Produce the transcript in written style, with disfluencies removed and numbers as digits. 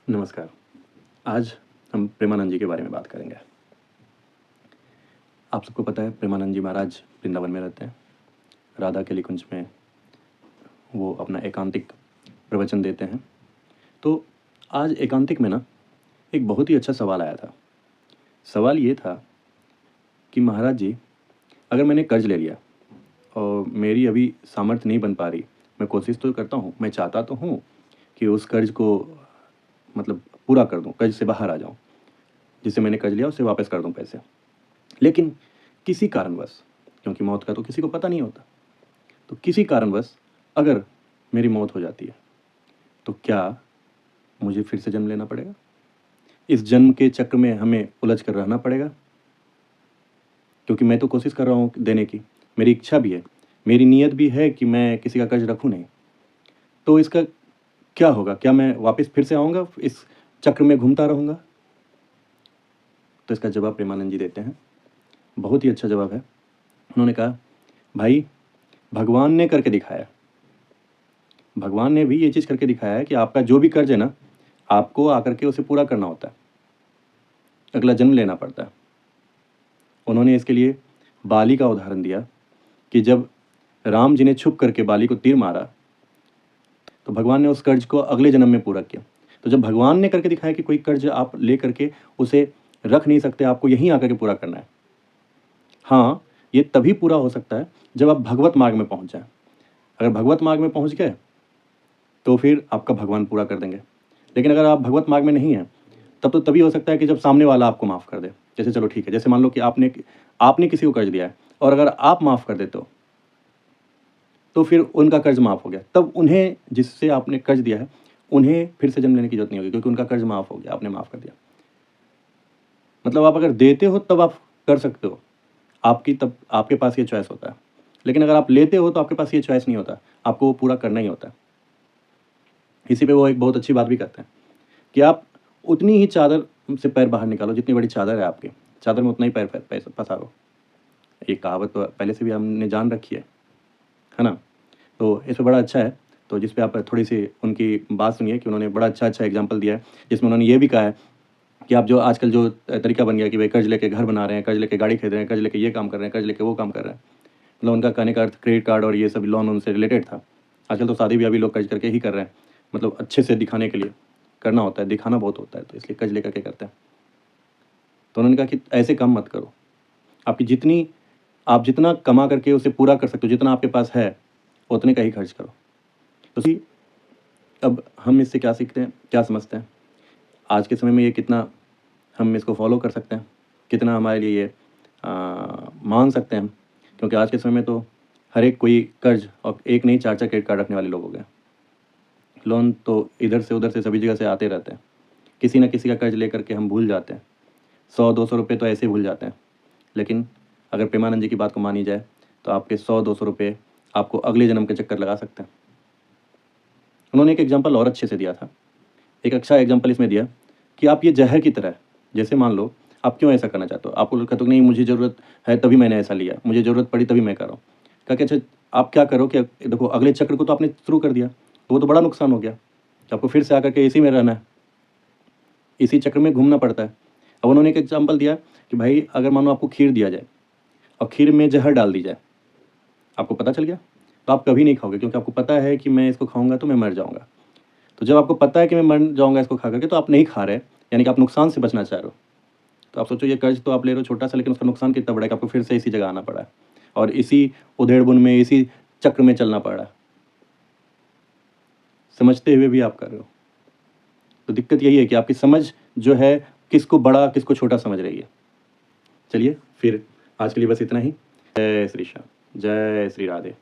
नमस्कार। आज हम प्रेमानंद जी के बारे में बात करेंगे। आप सबको पता है प्रेमानंद जी महाराज वृंदावन में रहते हैं। राधा केली कुंज में वो अपना एकांतिक प्रवचन देते हैं। तो आज एकांतिक में ना एक बहुत ही अच्छा सवाल आया था। सवाल ये था कि महाराज जी, अगर मैंने कर्ज ले लिया और मेरी अभी सामर्थ्य नहीं बन पा रही, मैं कोशिश तो करता हूँ, मैं चाहता तो हूँ कि उस कर्ज को मतलब पूरा कर दूँ, कर्ज से बाहर आ जाऊँ, जिससे मैंने कर्ज लिया उसे वापस कर दूँ पैसे। लेकिन किसी कारणवश, क्योंकि मौत का तो किसी को पता नहीं होता, तो किसी कारणवश अगर मेरी मौत हो जाती है तो क्या मुझे फिर से जन्म लेना पड़ेगा? इस जन्म के चक्र में हमें उलझ कर रहना पड़ेगा? क्योंकि मैं तो कोशिश कर रहा हूँ देने की, मेरी इच्छा भी है, मेरी नीयत भी है कि मैं किसी का कर्ज रखूँ नहीं। तो इसका क्या होगा? क्या मैं वापस फिर से आऊँगा, इस चक्र में घूमता रहूँगा? तो इसका जवाब प्रेमानंद जी देते हैं। बहुत ही अच्छा जवाब है। उन्होंने कहा, भाई, भगवान ने करके दिखाया। भगवान ने भी ये चीज़ करके दिखाया है कि आपका जो भी कर्ज है ना, आपको आकर के उसे पूरा करना होता है। अगला जन्म लेना पड़ता है। उन्होंने इसके लिए बाली का उदाहरण दिया कि जब राम जी ने छुप करके बाली को तीर मारा, तो भगवान ने उस कर्ज को अगले जन्म में पूरा किया। तो जब भगवान ने करके दिखाया कि कोई कर्ज आप ले करके उसे रख नहीं सकते, आपको यहीं आकर के पूरा करना है। हाँ, ये तभी पूरा हो सकता है जब आप भगवत मार्ग में पहुँच जाएँ। अगर भगवत मार्ग में पहुँच गए, तो फिर आपका भगवान पूरा कर देंगे। लेकिन अगर आप भगवत मार्ग में नहीं हैं, तब तो तभी हो सकता है कि जब सामने वाला आपको माफ़ कर दे। जैसे चलो ठीक है, जैसे मान लो कि आपने किसी को कर्ज दिया है और अगर आप माफ़ कर देते हो, तो फिर उनका कर्ज माफ़ हो गया। तब उन्हें, जिससे आपने कर्ज दिया है, उन्हें फिर से जन्म लेने की ज़रूरत नहीं होगी, क्योंकि उनका कर्ज माफ़ हो गया, आपने माफ़ कर दिया। मतलब आप अगर देते हो तब आप कर सकते हो, तब आपके पास ये चॉइस होता है। लेकिन अगर आप लेते हो तो आपके पास ये चॉइस नहीं होता, आपको वो पूरा करना ही होता है। इसी पे वो एक बहुत अच्छी बात भी करते हैं कि आप उतनी ही चादर से पैर बाहर निकालो, जितनी बड़ी चादर है आपकी, चादर में उतना ही पैर पसारो। ये कहावत तो पहले से भी हमने जान रखी है ना? तो इसमें बड़ा अच्छा है, तो जिस पे आप थोड़ी-सी उनकी बात सुनिए कि उन्होंने बड़ा अच्छा-अच्छा एग्ज़ाम्पल दिया है, जिसमें उन्होंने ये भी कहा है कि आप जो आजकल जो तरीका बन गया कि भई कर्ज़ लेके घर बना रहे हैं, कर्ज़ लेके गाड़ी खरीद रहे हैं, कर्ज़ लेके ये काम कर रहे हैं, कर्ज़ लेके वो काम कर रहे हैं। मतलब उनका कहने का अर्थ क्रेडिट कार्ड और ये सब लोन उनसे रिलेटेड था। आजकल तो शादी-ब्याह भी लोग कर्ज़ करके ही कर रहे हैं, मतलब अच्छे से दिखाने के लिए करना होता है, दिखाना बहुत होता है, तो इसलिए कर्ज़ लेकर के करते हैं। तो उन्होंने कहा कि ऐसे काम मत करो। आप जितना कमा करके उसे पूरा कर सकते हो, जितना आपके पास है, उतने का ही खर्च करो। तो अब हम इससे क्या सीखते हैं, क्या समझते हैं? आज के समय में ये कितना हम इसको फ़ॉलो कर सकते हैं, कितना हमारे लिए ये मान सकते हैं हम, क्योंकि आज के समय में तो हर एक कोई कर्ज़ और एक नहीं 4-4 क्रेडिट कार्ड रखने वाले लोग हो गए हैं। लोन तो इधर से उधर से सभी जगह से आते रहते हैं। किसी न किसी का कर्ज़ लेकर के हम भूल जाते हैं। 100-200 रुपए तो ऐसे ही भूल जाते हैं। लेकिन अगर प्रेमानंद जी की बात को मानी जाए, तो आपके 100-200 रुपए आपको अगले जन्म के चक्कर लगा सकते हैं। उन्होंने एक एग्ज़ाम्पल और अच्छे से दिया था। एक अच्छा एग्ज़ाम्पल इसमें दिया कि आप ये ज़हर की तरह है। जैसे मान लो, आप क्यों ऐसा करना चाहते हो? आपको कहते हो कि नहीं, मुझे ज़रूरत है तभी मैंने ऐसा लिया, मुझे ज़रूरत पड़ी तभी मैं कर रहा हूँ। कहा कि अच्छा, आप क्या करो कि देखो अगले चक्र को तो आपने शुरू कर दिया, तो वो तो बड़ा नुकसान हो गया। तो आपको फिर से आकर के इसी में रहना है, इसी चक्र में घूमना पड़ता है। अब उन्होंने एक एग्ज़ाम्पल दिया कि भाई, अगर मानो आपको खीर दिया जाए और खीर में ज़हर डाल दी जाए, आपको पता चल गया, तो आप कभी नहीं खाओगे, क्योंकि आपको पता है कि मैं इसको खाऊँगा तो मैं मर जाऊँगा। तो जब आपको पता है कि मैं मर जाऊँगा इसको खा करके, तो आप नहीं खा रहे, यानी कि आप नुकसान से बचना चाह रहे हो। तो आप सोचो, ये कर्ज़ तो आप ले रहे हो छोटा-सा, लेकिन उसका नुकसान कितना बड़ा है कि आपको फिर से इसी जगह आना पड़ा है और इसी उधेड़-बुन में, इसी चक्र में चलना पड़ रहा है। समझते हुए भी आप कर रहे हो। तो दिक्कत यही है कि आपकी समझ जो है, किसको बड़ा, किसको छोटा समझ रही है। चलिए, फिर आज के लिए बस इतना ही। जय श्री श्याम, जय श्री राधे।